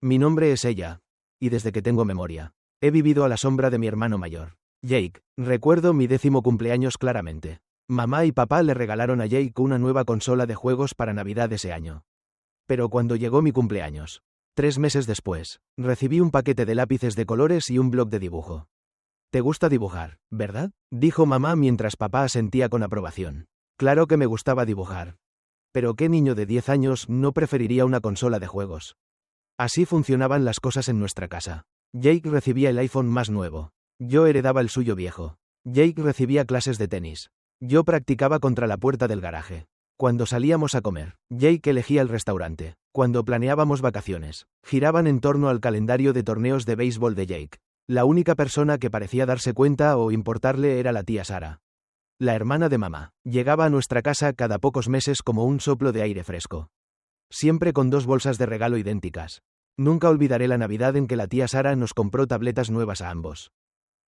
Mi nombre es ella. Y desde que tengo memoria, he vivido a la sombra de mi hermano mayor, Jake. Recuerdo mi 10º cumpleaños claramente. Mamá y papá le regalaron a Jake una nueva consola de juegos para Navidad ese año. Pero cuando llegó mi cumpleaños, 3 meses después, recibí un paquete de lápices de colores y un bloc de dibujo. ¿Te gusta dibujar, verdad?, dijo mamá mientras papá asentía con aprobación. Claro que me gustaba dibujar. Pero ¿qué niño de 10 años no preferiría una consola de juegos? Así funcionaban las cosas en nuestra casa. Jake recibía el iPhone más nuevo. Yo heredaba el suyo viejo. Jake recibía clases de tenis. Yo practicaba contra la puerta del garaje. Cuando salíamos a comer, Jake elegía el restaurante. Cuando planeábamos vacaciones, giraban en torno al calendario de torneos de béisbol de Jake. La única persona que parecía darse cuenta o importarle era la tía Sara, la hermana de mamá. Llegaba a nuestra casa cada pocos meses como un soplo de aire fresco. Siempre con 2 bolsas de regalo idénticas. Nunca olvidaré la Navidad en que la tía Sara nos compró tabletas nuevas a ambos.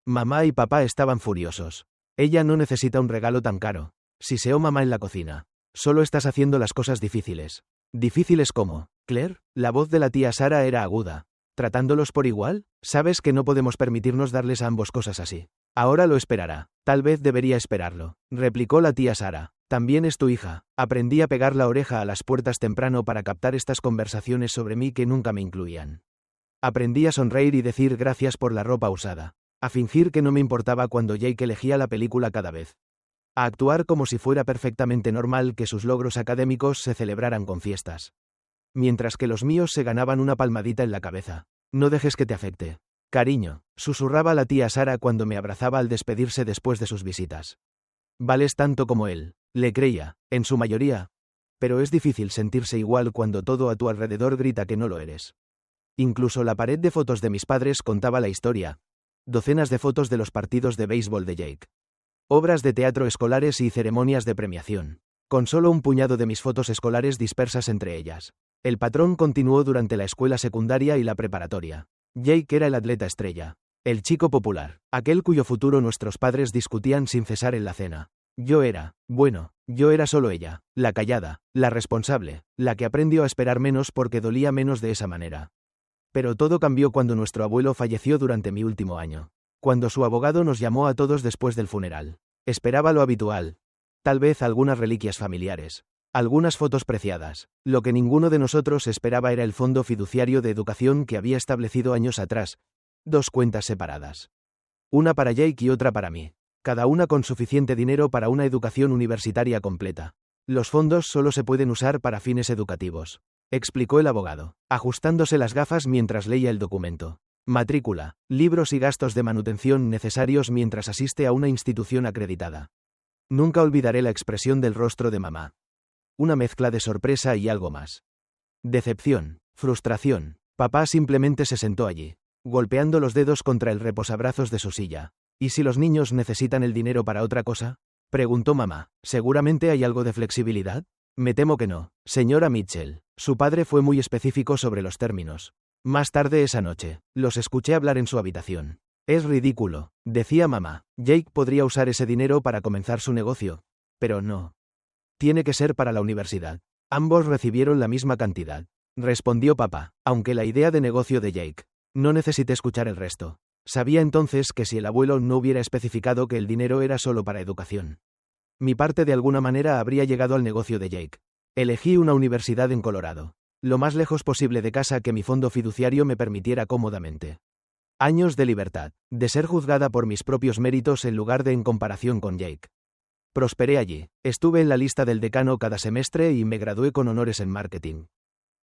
Mamá y papá estaban furiosos. Ella no necesita un regalo tan caro. Siseó mamá en la cocina. Solo estás haciendo las cosas difíciles. ¿Difíciles cómo, Claire? La voz de la tía Sara era aguda. ¿Tratándolos por igual? Sabes que no podemos permitirnos darles a ambos cosas así. Ahora lo esperará. Tal vez debería esperarlo, replicó la tía Sara. También es tu hija. Aprendí a pegar la oreja a las puertas temprano para captar estas conversaciones sobre mí que nunca me incluían. Aprendí a sonreír y decir gracias por la ropa usada. A fingir que no me importaba cuando Jake elegía la película cada vez. A actuar como si fuera perfectamente normal que sus logros académicos se celebraran con fiestas. Mientras que los míos se ganaban una palmadita en la cabeza. No dejes que te afecte. Cariño, susurraba la tía Sara cuando me abrazaba al despedirse después de sus visitas. Vales tanto como él. Le creía, en su mayoría. Pero es difícil sentirse igual cuando todo a tu alrededor grita que no lo eres. Incluso la pared de fotos de mis padres contaba la historia. Docenas de fotos de los partidos de béisbol de Jake. Obras de teatro escolares y ceremonias de premiación. Con solo un puñado de mis fotos escolares dispersas entre ellas. El patrón continuó durante la escuela secundaria y la preparatoria. Jake era el atleta estrella. El chico popular. Aquel cuyo futuro nuestros padres discutían sin cesar en la cena. Yo era solo ella. La callada, la responsable, la que aprendió a esperar menos porque dolía menos de esa manera. Pero todo cambió cuando nuestro abuelo falleció durante mi último año. Cuando su abogado nos llamó a todos después del funeral. Esperaba lo habitual. Tal vez algunas reliquias familiares. Algunas fotos preciadas. Lo que ninguno de nosotros esperaba era el fondo fiduciario de educación que había establecido años atrás. 2 cuentas separadas. Una para Jake y otra para mí. Cada una con suficiente dinero para una educación universitaria completa. Los fondos solo se pueden usar para fines educativos, explicó el abogado, ajustándose las gafas mientras leía el documento. Matrícula, libros y gastos de manutención necesarios mientras asiste a una institución acreditada. Nunca olvidaré la expresión del rostro de mamá. Una mezcla de sorpresa y algo más. Decepción, frustración. Papá simplemente se sentó allí, golpeando los dedos contra el reposabrazos de su silla. ¿Y si los niños necesitan el dinero para otra cosa?, preguntó mamá. ¿Seguramente hay algo de flexibilidad? Me temo que no, señora Mitchell. Su padre fue muy específico sobre los términos. Más tarde esa noche, los escuché hablar en su habitación. Es ridículo, decía mamá. Jake podría usar ese dinero para comenzar su negocio. Pero no. Tiene que ser para la universidad. Ambos recibieron la misma cantidad, respondió papá, aunque la idea de negocio de Jake. No necesité escuchar el resto. Sabía entonces que si el abuelo no hubiera especificado que el dinero era solo para educación, mi parte de alguna manera habría llegado al negocio de Jake. Elegí una universidad en Colorado, lo más lejos posible de casa que mi fondo fiduciario me permitiera cómodamente. Años de libertad, de ser juzgada por mis propios méritos en lugar de en comparación con Jake. Prosperé allí, estuve en la lista del decano cada semestre y me gradué con honores en marketing.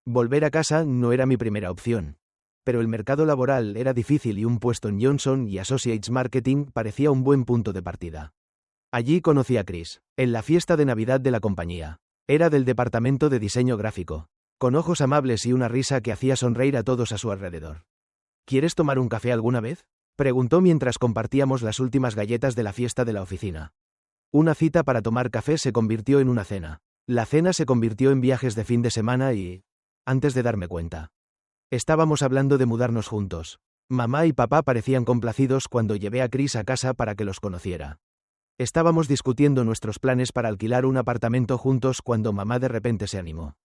Volver a casa no era mi primera opción. Pero el mercado laboral era difícil y un puesto en Johnson & Associates Marketing parecía un buen punto de partida. Allí conocí a Chris, en la fiesta de Navidad de la compañía. Era del departamento de diseño gráfico, con ojos amables y una risa que hacía sonreír a todos a su alrededor. ¿Quieres tomar un café alguna vez?, preguntó mientras compartíamos las últimas galletas de la fiesta de la oficina. Una cita para tomar café se convirtió en una cena. La cena se convirtió en viajes de fin de semana y... antes de darme cuenta, estábamos hablando de mudarnos juntos. Mamá y papá parecían complacidos cuando llevé a Chris a casa para que los conociera. Estábamos discutiendo nuestros planes para alquilar un apartamento juntos cuando mamá de repente se animó.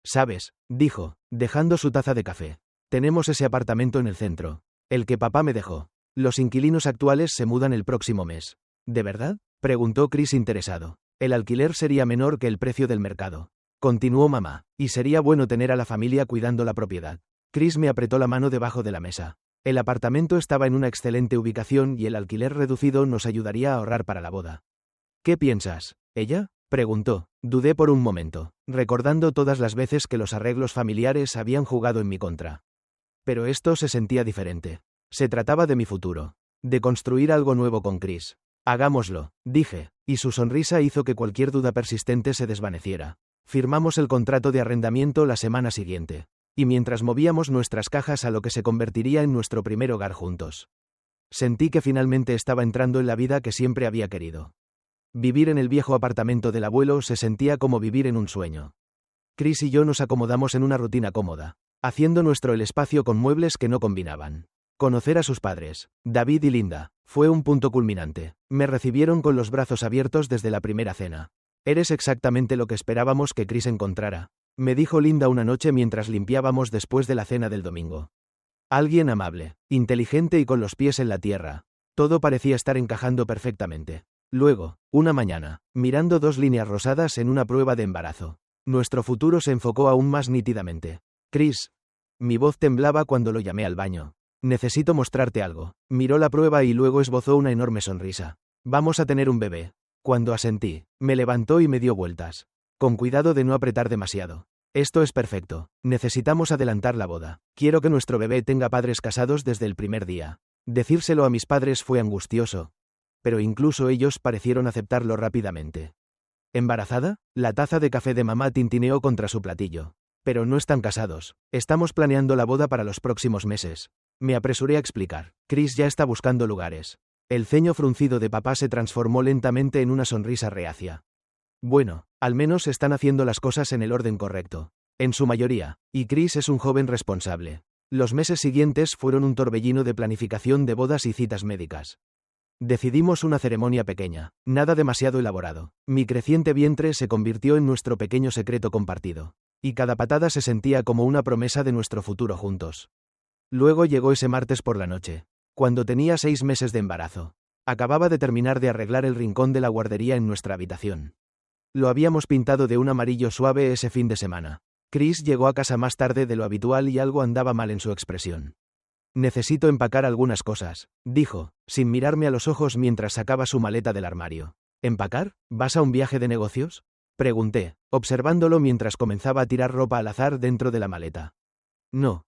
¿Sabes?, dijo, dejando su taza de café. Tenemos ese apartamento en el centro. El que papá me dejó. Los inquilinos actuales se mudan el próximo mes. ¿De verdad?, preguntó Chris interesado. El alquiler sería menor que el precio del mercado. Continuó mamá. Y sería bueno tener a la familia cuidando la propiedad. Chris me apretó la mano debajo de la mesa. El apartamento estaba en una excelente ubicación y el alquiler reducido nos ayudaría a ahorrar para la boda. ¿Qué piensas? ¿Ella?, preguntó. Dudé por un momento, recordando todas las veces que los arreglos familiares habían jugado en mi contra. Pero esto se sentía diferente. Se trataba de mi futuro. De construir algo nuevo con Chris. Hagámoslo, dije, y su sonrisa hizo que cualquier duda persistente se desvaneciera. Firmamos el contrato de arrendamiento la semana siguiente. Y mientras movíamos nuestras cajas a lo que se convertiría en nuestro primer hogar juntos. Sentí que finalmente estaba entrando en la vida que siempre había querido. Vivir en el viejo apartamento del abuelo se sentía como vivir en un sueño. Chris y yo nos acomodamos en una rutina cómoda, haciendo nuestro el espacio con muebles que no combinaban. Conocer a sus padres, David y Linda, fue un punto culminante. Me recibieron con los brazos abiertos desde la primera cena. Eres exactamente lo que esperábamos que Chris encontrara, me dijo Linda una noche mientras limpiábamos después de la cena del domingo. Alguien amable, inteligente y con los pies en la tierra. Todo parecía estar encajando perfectamente. Luego, una mañana, mirando 2 líneas rosadas en una prueba de embarazo. Nuestro futuro se enfocó aún más nítidamente. Chris. Mi voz temblaba cuando lo llamé al baño. Necesito mostrarte algo. Miró la prueba y luego esbozó una enorme sonrisa. Vamos a tener un bebé. Cuando asentí, me levantó y me dio vueltas. Con cuidado de no apretar demasiado. Esto es perfecto. Necesitamos adelantar la boda. Quiero que nuestro bebé tenga padres casados desde el primer día. Decírselo a mis padres fue angustioso. Pero incluso ellos parecieron aceptarlo rápidamente. ¿Embarazada? La taza de café de mamá tintineó contra su platillo. Pero no están casados. Estamos planeando la boda para los próximos meses. Me apresuré a explicar. Chris ya está buscando lugares. El ceño fruncido de papá se transformó lentamente en una sonrisa reacia. Bueno, al menos están haciendo las cosas en el orden correcto. En su mayoría, y Chris es un joven responsable. Los meses siguientes fueron un torbellino de planificación de bodas y citas médicas. Decidimos una ceremonia pequeña, nada demasiado elaborado. Mi creciente vientre se convirtió en nuestro pequeño secreto compartido. Y cada patada se sentía como una promesa de nuestro futuro juntos. Luego llegó ese martes por la noche, cuando tenía 6 meses de embarazo. Acababa de terminar de arreglar el rincón de la guardería en nuestra habitación. Lo habíamos pintado de un amarillo suave ese fin de semana. Chris llegó a casa más tarde de lo habitual y algo andaba mal en su expresión. Necesito empacar algunas cosas, dijo, sin mirarme a los ojos mientras sacaba su maleta del armario. ¿Empacar? ¿Vas a un viaje de negocios?, pregunté, observándolo mientras comenzaba a tirar ropa al azar dentro de la maleta. No,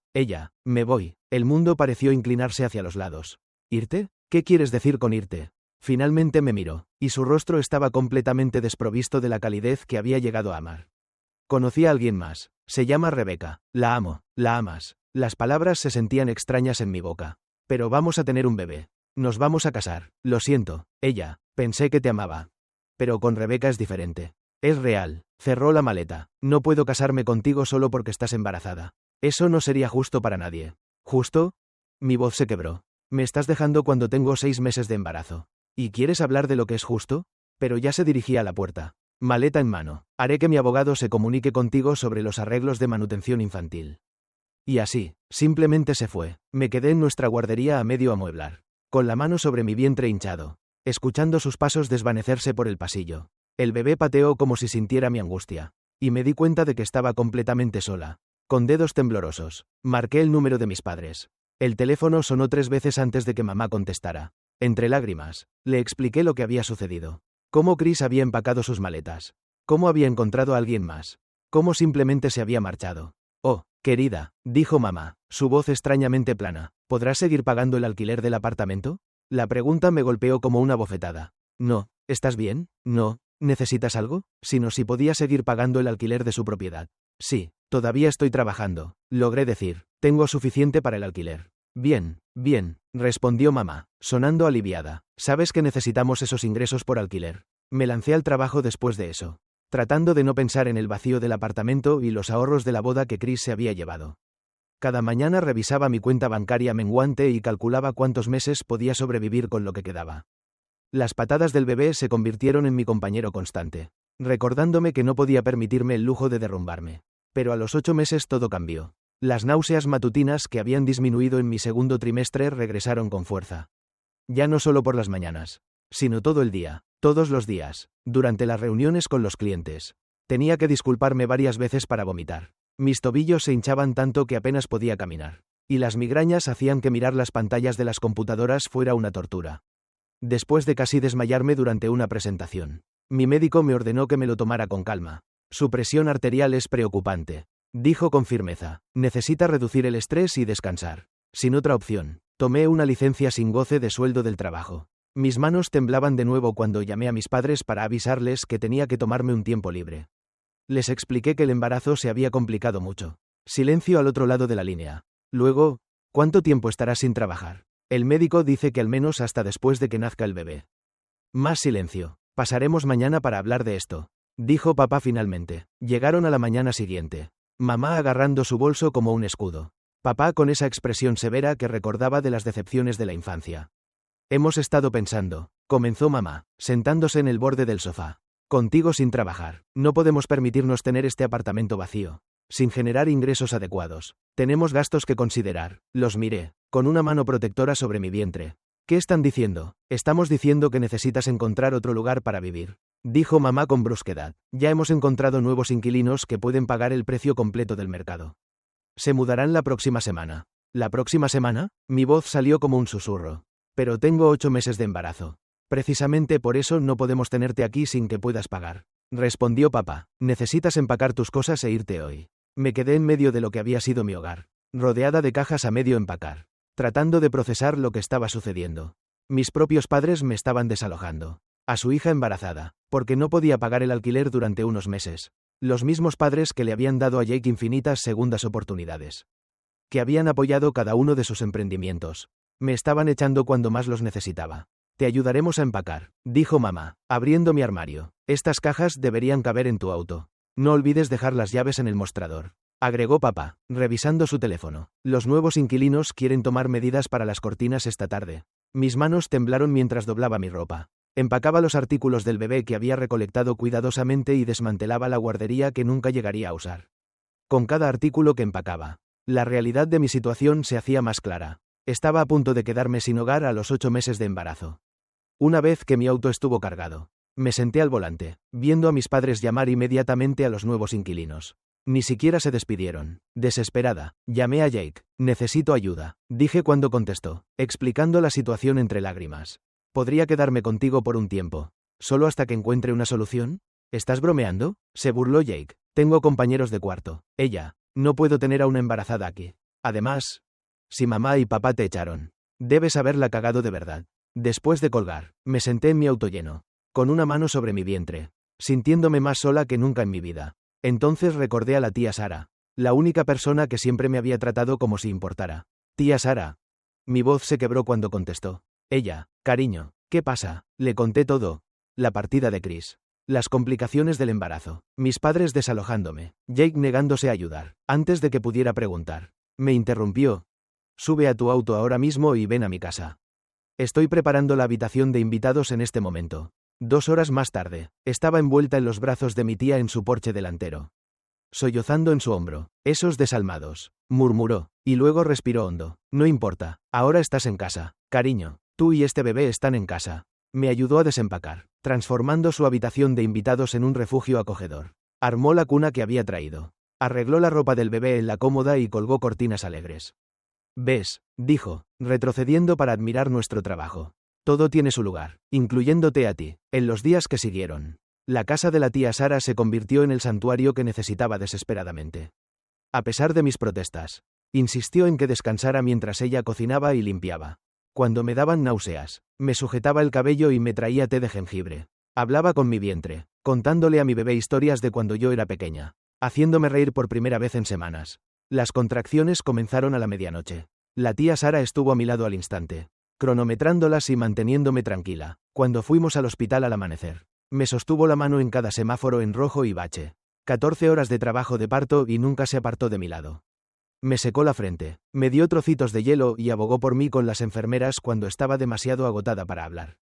me voy. El mundo pareció inclinarse hacia los lados. ¿Irte? ¿Qué quieres decir con irte? Finalmente me miró, y su rostro estaba completamente desprovisto de la calidez que había llegado a amar. Conocí a alguien más. Se llama Rebecca. La amo. ¿La amas? Las palabras se sentían extrañas en mi boca. Pero vamos a tener un bebé. Nos vamos a casar. Lo siento. Pensé que te amaba. Pero con Rebecca es diferente. Es real. Cerró la maleta. No puedo casarme contigo solo porque estás embarazada. Eso no sería justo para nadie. ¿Justo? Mi voz se quebró. Me estás dejando cuando tengo 6 meses de embarazo. ¿Y quieres hablar de lo que es justo? Pero ya se dirigía a la puerta. Maleta en mano. Haré que mi abogado se comunique contigo sobre los arreglos de manutención infantil. Y así, simplemente se fue. Me quedé en nuestra guardería a medio amueblar, con la mano sobre mi vientre hinchado, escuchando sus pasos desvanecerse por el pasillo. El bebé pateó como si sintiera mi angustia, y me di cuenta de que estaba completamente sola. Con dedos temblorosos, marqué el número de mis padres. El teléfono sonó 3 veces antes de que mamá contestara. Entre lágrimas, le expliqué lo que había sucedido. Cómo Chris había empacado sus maletas. Cómo había encontrado a alguien más. Cómo simplemente se había marchado. Oh, querida, dijo mamá, su voz extrañamente plana. ¿Podrás seguir pagando el alquiler del apartamento? La pregunta me golpeó como una bofetada. No, ¿estás bien? No, ¿necesitas algo? Sino si podía seguir pagando el alquiler de su propiedad. Sí, todavía estoy trabajando, logré decir. Tengo suficiente para el alquiler. Bien, respondió mamá, sonando aliviada. Sabes que necesitamos esos ingresos por alquiler. Me lancé al trabajo después de eso, tratando de no pensar en el vacío del apartamento y los ahorros de la boda que Chris se había llevado. Cada mañana revisaba mi cuenta bancaria menguante y calculaba cuántos meses podía sobrevivir con lo que quedaba. Las patadas del bebé se convirtieron en mi compañero constante, recordándome que no podía permitirme el lujo de derrumbarme. Pero a los 8 meses todo cambió. Las náuseas matutinas que habían disminuido en mi segundo trimestre regresaron con fuerza. Ya no solo por las mañanas, sino todo el día, todos los días, durante las reuniones con los clientes. Tenía que disculparme varias veces para vomitar. Mis tobillos se hinchaban tanto que apenas podía caminar. Y las migrañas hacían que mirar las pantallas de las computadoras fuera una tortura. Después de casi desmayarme durante una presentación, mi médico me ordenó que me lo tomara con calma. Su presión arterial es preocupante, dijo con firmeza. Necesita reducir el estrés y descansar. Sin otra opción, tomé una licencia sin goce de sueldo del trabajo. Mis manos temblaban de nuevo cuando llamé a mis padres para avisarles que tenía que tomarme un tiempo libre. Les expliqué que el embarazo se había complicado mucho. Silencio al otro lado de la línea. Luego, ¿cuánto tiempo estarás sin trabajar? El médico dice que al menos hasta después de que nazca el bebé. Más silencio. Pasaremos mañana para hablar de esto, dijo papá finalmente. Llegaron a la mañana siguiente. Mamá agarrando su bolso como un escudo. Papá con esa expresión severa que recordaba de las decepciones de la infancia. Hemos estado pensando, comenzó mamá, sentándose en el borde del sofá. Contigo sin trabajar, no podemos permitirnos tener este apartamento vacío, sin generar ingresos adecuados. Tenemos gastos que considerar. Los miré, con una mano protectora sobre mi vientre. ¿Qué están diciendo? Estamos diciendo que necesitas encontrar otro lugar para vivir, dijo mamá con brusquedad. Ya hemos encontrado nuevos inquilinos que pueden pagar el precio completo del mercado. Se mudarán la próxima semana. ¿La próxima semana? Mi voz salió como un susurro. Pero tengo 8 meses de embarazo. Precisamente por eso no podemos tenerte aquí sin que puedas pagar. Respondió papá. Necesitas empacar tus cosas e irte hoy. Me quedé en medio de lo que había sido mi hogar, rodeada de cajas a medio empacar, tratando de procesar lo que estaba sucediendo. Mis propios padres me estaban desalojando. A su hija embarazada, porque no podía pagar el alquiler durante unos meses. Los mismos padres que le habían dado a Jake infinitas segundas oportunidades. Que habían apoyado cada uno de sus emprendimientos. Me estaban echando cuando más los necesitaba. Te ayudaremos a empacar, dijo mamá, abriendo mi armario. Estas cajas deberían caber en tu auto. No olvides dejar las llaves en el mostrador, agregó papá, revisando su teléfono. Los nuevos inquilinos quieren tomar medidas para las cortinas esta tarde. Mis manos temblaron mientras doblaba mi ropa. Empacaba los artículos del bebé que había recolectado cuidadosamente y desmantelaba la guardería que nunca llegaría a usar. Con cada artículo que empacaba, la realidad de mi situación se hacía más clara. Estaba a punto de quedarme sin hogar a los 8 meses de embarazo. Una vez que mi auto estuvo cargado, me senté al volante, viendo a mis padres llamar inmediatamente a los nuevos inquilinos. Ni siquiera se despidieron. Desesperada, llamé a Jake. Necesito ayuda, dije cuando contestó, explicando la situación entre lágrimas. ¿Podría quedarme contigo por un tiempo? ¿Solo hasta que encuentre una solución? ¿Estás bromeando? Se burló Jake. Tengo compañeros de cuarto. Ella. No puedo tener a una embarazada aquí. Además, si mamá y papá te echaron, debes haberla cagado de verdad. Después de colgar, me senté en mi auto lleno, con una mano sobre mi vientre, sintiéndome más sola que nunca en mi vida. Entonces recordé a la tía Sara, la única persona que siempre me había tratado como si importara. Tía Sara. Mi voz se quebró cuando contestó. Ella, cariño, ¿qué pasa? Le conté todo. La partida de Chris. Las complicaciones del embarazo. Mis padres desalojándome. Jake negándose a ayudar. Antes de que pudiera preguntar, me interrumpió. Sube a tu auto ahora mismo y ven a mi casa. Estoy preparando la habitación de invitados en este momento. 2 horas más tarde, estaba envuelta en los brazos de mi tía en su porche delantero. Sollozando en su hombro. Esos desalmados, murmuró, y luego respiró hondo. No importa, ahora estás en casa, cariño, tú y este bebé están en casa. Me ayudó a desempacar, transformando su habitación de invitados en un refugio acogedor. Armó la cuna que había traído. Arregló la ropa del bebé en la cómoda y colgó cortinas alegres. ¿Ves?, dijo, retrocediendo para admirar nuestro trabajo. Todo tiene su lugar, incluyéndote a ti. En los días que siguieron, la casa de la tía Sara se convirtió en el santuario que necesitaba desesperadamente. A pesar de mis protestas, insistió en que descansara mientras ella cocinaba y limpiaba. Cuando me daban náuseas, me sujetaba el cabello y me traía té de jengibre. Hablaba con mi vientre, contándole a mi bebé historias de cuando yo era pequeña, haciéndome reír por primera vez en semanas. Las contracciones comenzaron a la medianoche. La tía Sara estuvo a mi lado al instante, cronometrándolas y manteniéndome tranquila. Cuando fuimos al hospital al amanecer, me sostuvo la mano en cada semáforo en rojo y bache. 14 horas de trabajo de parto y nunca se apartó de mi lado. Me secó la frente, me dio trocitos de hielo y abogó por mí con las enfermeras cuando estaba demasiado agotada para hablar.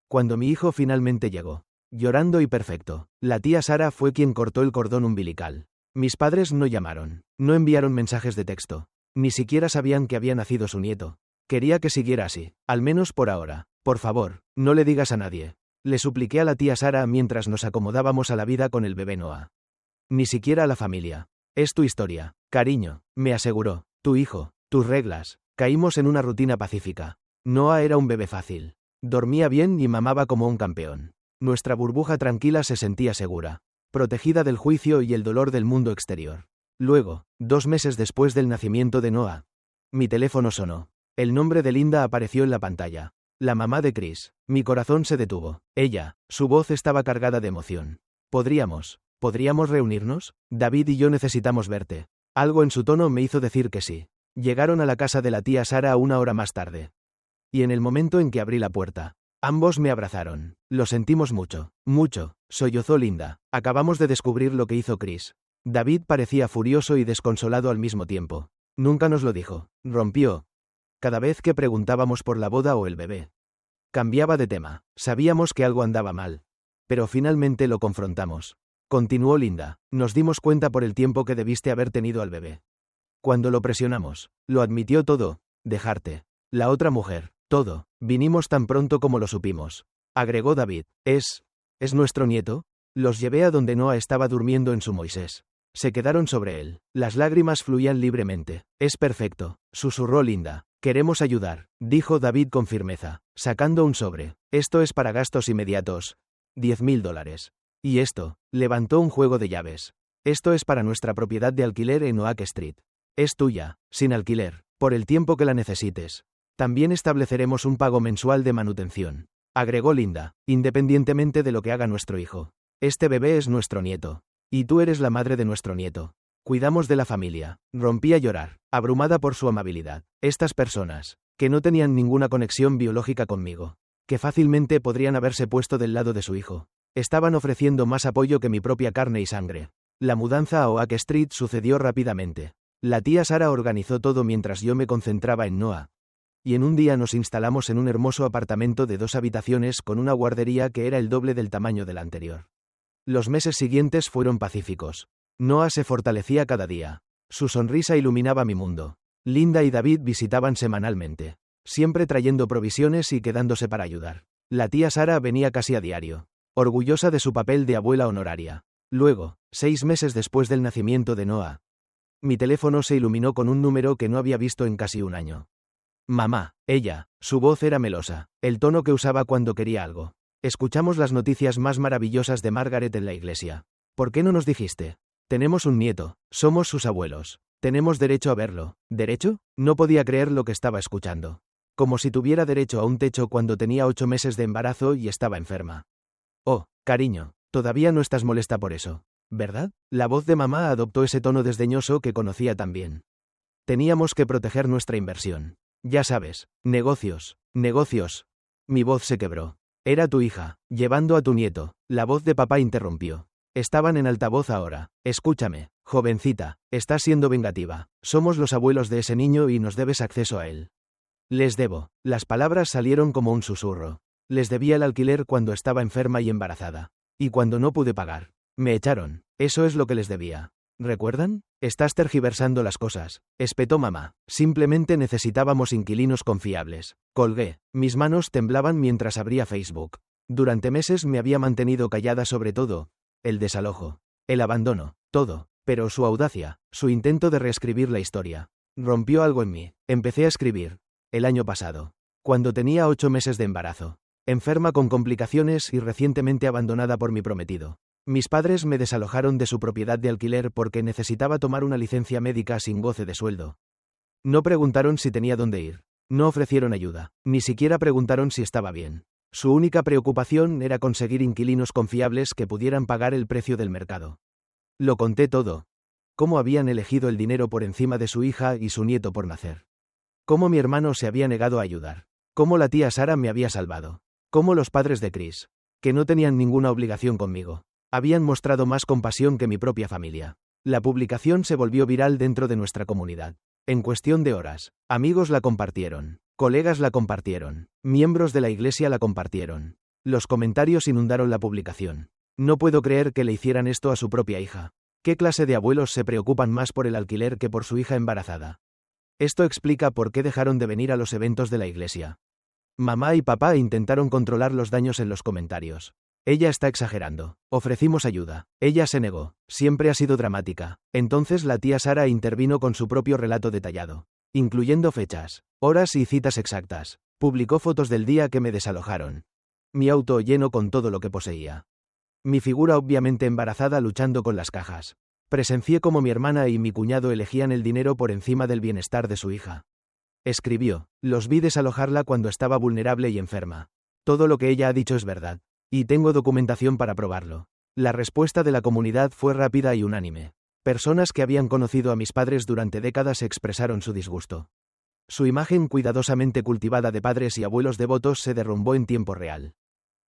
Cuando mi hijo finalmente llegó, llorando y perfecto, la tía Sara fue quien cortó el cordón umbilical. Mis padres no llamaron, no enviaron mensajes de texto. Ni siquiera sabían que había nacido su nieto. Quería que siguiera así, al menos por ahora. Por favor, no le digas a nadie. Le supliqué a la tía Sara mientras nos acomodábamos a la vida con el bebé Noah. Ni siquiera a la familia. Es tu historia, cariño, me aseguró. Tu hijo, tus reglas. Caímos en una rutina pacífica. Noah era un bebé fácil. Dormía bien y mamaba como un campeón. Nuestra burbuja tranquila se sentía segura, protegida del juicio y el dolor del mundo exterior. Luego, 2 meses después del nacimiento de Noah, mi teléfono sonó. El nombre de Linda apareció en la pantalla. La mamá de Chris. Mi corazón se detuvo. Ella, su voz estaba cargada de emoción. ¿Podríamos reunirnos? David y yo necesitamos verte. Algo en su tono me hizo decir que sí. Llegaron a la casa de la tía Sara 1 hora más tarde. Y en el momento en que abrí la puerta, ambos me abrazaron. Lo sentimos mucho, sollozó Linda. Acabamos de descubrir lo que hizo Chris. David parecía furioso y desconsolado al mismo tiempo. Nunca nos lo dijo. Rompió. Cada vez que preguntábamos por la boda o el bebé. Cambiaba de tema. Sabíamos que algo andaba mal. Pero finalmente lo confrontamos. Continuó Linda. Nos dimos cuenta por el tiempo que debiste haber tenido al bebé. Cuando lo presionamos, lo admitió todo. Dejarte. La otra mujer. Todo. Vinimos tan pronto como lo supimos. Agregó David. ¿Es nuestro nieto? Los llevé a donde Noah estaba durmiendo en su Moisés. Se quedaron sobre él. Las lágrimas fluían libremente. Es perfecto, susurró Linda. Queremos ayudar, dijo David con firmeza, sacando un sobre. Esto es para gastos inmediatos. $10,000. Y esto, levantó un juego de llaves. Esto es para nuestra propiedad de alquiler en Oak Street. Es tuya, sin alquiler, por el tiempo que la necesites. También estableceremos un pago mensual de manutención. Agregó Linda, independientemente de lo que haga nuestro hijo. Este bebé es nuestro nieto. Y tú eres la madre de nuestro nieto. Cuidamos de la familia. Rompí a llorar, abrumada por su amabilidad. Estas personas, que no tenían ninguna conexión biológica conmigo, que fácilmente podrían haberse puesto del lado de su hijo, estaban ofreciendo más apoyo que mi propia carne y sangre. La mudanza a Oak Street sucedió rápidamente. La tía Sara organizó todo mientras yo me concentraba en Noah. Y en un día nos instalamos en un hermoso apartamento de 2 habitaciones con una guardería que era el doble del tamaño del anterior. Los meses siguientes fueron pacíficos. Noah se fortalecía cada día. Su sonrisa iluminaba mi mundo. Linda y David visitaban semanalmente, siempre trayendo provisiones y quedándose para ayudar. La tía Sara venía casi a diario, orgullosa de su papel de abuela honoraria. Luego, 6 meses después del nacimiento de Noah, mi teléfono se iluminó con un número que no había visto en casi un año. Mamá, ella, su voz era melosa, el tono que usaba cuando quería algo. Escuchamos las noticias más maravillosas de Margaret en la iglesia. ¿Por qué no nos dijiste? Tenemos un nieto, somos sus abuelos. Tenemos derecho a verlo. ¿Derecho? No podía creer lo que estaba escuchando. Como si tuviera derecho a un techo cuando tenía 8 meses de embarazo y estaba enferma. Oh, cariño, todavía no estás molesta por eso, ¿verdad? La voz de mamá adoptó ese tono desdeñoso que conocía tan bien. Teníamos que proteger nuestra inversión. Ya sabes, negocios. Mi voz se quebró. Era tu hija, llevando a tu nieto. La voz de papá interrumpió. Estaban en altavoz ahora. Escúchame, jovencita, estás siendo vengativa. Somos los abuelos de ese niño y nos debes acceso a él. Les debo. Las palabras salieron como un susurro. Les debía el alquiler cuando estaba enferma y embarazada. Y cuando no pude pagar. Me echaron. Eso es lo que les debía. ¿Recuerdan? Estás tergiversando las cosas, espetó mamá. Simplemente necesitábamos inquilinos confiables. Colgué. Mis manos temblaban mientras abría Facebook. Durante meses me había mantenido callada sobre todo. El desalojo. El abandono. Todo. Pero su audacia, su intento de reescribir la historia. Rompió algo en mí. Empecé a escribir. El año pasado. Cuando tenía 8 meses de embarazo. Enferma con complicaciones y recientemente abandonada por mi prometido. Mis padres me desalojaron de su propiedad de alquiler porque necesitaba tomar una licencia médica sin goce de sueldo. No preguntaron si tenía dónde ir. No ofrecieron ayuda. Ni siquiera preguntaron si estaba bien. Su única preocupación era conseguir inquilinos confiables que pudieran pagar el precio del mercado. Lo conté todo. Cómo habían elegido el dinero por encima de su hija y su nieto por nacer. Cómo mi hermano se había negado a ayudar. Cómo la tía Sara me había salvado. Cómo los padres de Chris, que no tenían ninguna obligación conmigo, habían mostrado más compasión que mi propia familia. La publicación se volvió viral dentro de nuestra comunidad. En cuestión de horas, amigos la compartieron, colegas la compartieron, miembros de la iglesia la compartieron. Los comentarios inundaron la publicación. No puedo creer que le hicieran esto a su propia hija. ¿Qué clase de abuelos se preocupan más por el alquiler que por su hija embarazada? Esto explica por qué dejaron de venir a los eventos de la iglesia. Mamá y papá intentaron controlar los daños en los comentarios. Ella está exagerando. Ofrecimos ayuda. Ella se negó. Siempre ha sido dramática. Entonces la tía Sara intervino con su propio relato detallado, incluyendo fechas, horas y citas exactas. Publicó fotos del día que me desalojaron. Mi auto lleno con todo lo que poseía. Mi figura obviamente embarazada luchando con las cajas. Presencié cómo mi hermana y mi cuñado elegían el dinero por encima del bienestar de su hija. Escribió, los vi desalojarla cuando estaba vulnerable y enferma. Todo lo que ella ha dicho es verdad. Y tengo documentación para probarlo. La respuesta de la comunidad fue rápida y unánime. Personas que habían conocido a mis padres durante décadas expresaron su disgusto. Su imagen cuidadosamente cultivada de padres y abuelos devotos se derrumbó en tiempo real.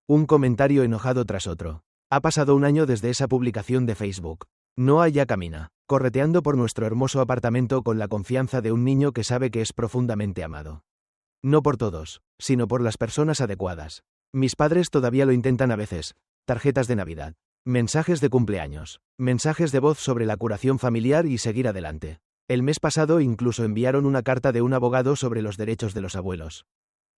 Un comentario enojado tras otro. Ha pasado un año desde esa publicación de Facebook. Noah ya camina, correteando por nuestro hermoso apartamento con la confianza de un niño que sabe que es profundamente amado. No por todos, sino por las personas adecuadas. Mis padres todavía lo intentan a veces. Tarjetas de Navidad, mensajes de cumpleaños, mensajes de voz sobre la curación familiar y seguir adelante. El mes pasado incluso enviaron una carta de un abogado sobre los derechos de los abuelos.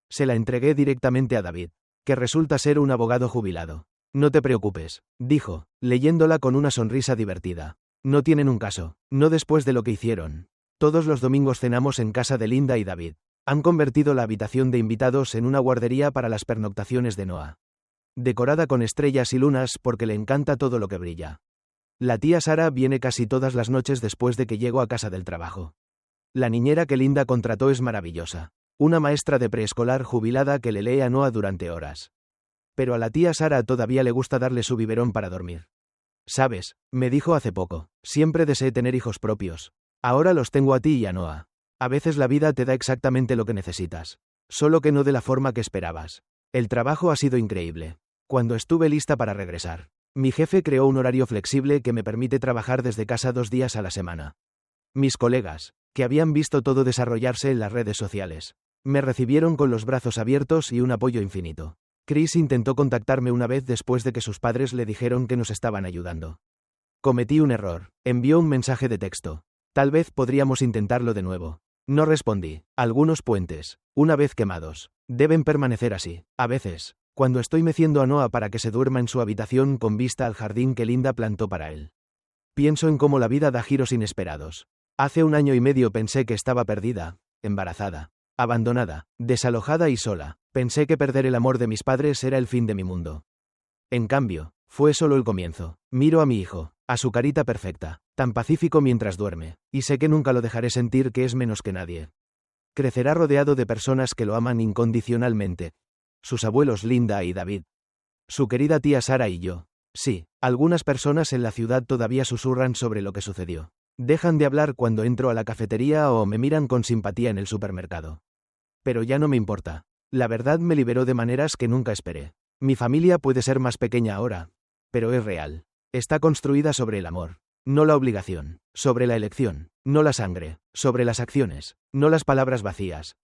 Se la entregué directamente a David, que resulta ser un abogado jubilado. No te preocupes, dijo, leyéndola con una sonrisa divertida. No tienen un caso, no después de lo que hicieron. Todos los domingos cenamos en casa de Linda y David. Han convertido la habitación de invitados en una guardería para las pernoctaciones de Noah. Decorada con estrellas y lunas porque le encanta todo lo que brilla. La tía Sara viene casi todas las noches después de que llego a casa del trabajo. La niñera que Linda contrató es maravillosa. Una maestra de preescolar jubilada que le lee a Noah durante horas. Pero a la tía Sara todavía le gusta darle su biberón para dormir. ¿Sabes? Me dijo hace poco. Siempre deseé tener hijos propios. Ahora los tengo a ti y a Noah. A veces la vida te da exactamente lo que necesitas. Solo que no de la forma que esperabas. El trabajo ha sido increíble. Cuando estuve lista para regresar, mi jefe creó un horario flexible que me permite trabajar desde casa 2 días a la semana. Mis colegas, que habían visto todo desarrollarse en las redes sociales, me recibieron con los brazos abiertos y un apoyo infinito. Chris intentó contactarme una vez después de que sus padres le dijeron que nos estaban ayudando. Cometí un error. Envió un mensaje de texto. Tal vez podríamos intentarlo de nuevo. No respondí. Algunos puentes, una vez quemados, deben permanecer así. A veces, cuando estoy meciendo a Noah para que se duerma en su habitación con vista al jardín que Linda plantó para él. Pienso en cómo la vida da giros inesperados. Hace 1 año y medio pensé que estaba perdida, embarazada, abandonada, desalojada y sola. Pensé que perder el amor de mis padres era el fin de mi mundo. En cambio, fue solo el comienzo. Miro a mi hijo, a su carita perfecta, tan pacífico mientras duerme, y sé que nunca lo dejaré sentir que es menos que nadie. Crecerá rodeado de personas que lo aman incondicionalmente. Sus abuelos Linda y David. Su querida tía Sara y yo. Sí, algunas personas en la ciudad todavía susurran sobre lo que sucedió. Dejan de hablar cuando entro a la cafetería o me miran con simpatía en el supermercado. Pero ya no me importa. La verdad me liberó de maneras que nunca esperé. Mi familia puede ser más pequeña ahora, pero es real. Está construida sobre el amor, no la obligación, sobre la elección, no la sangre, sobre las acciones, no las palabras vacías.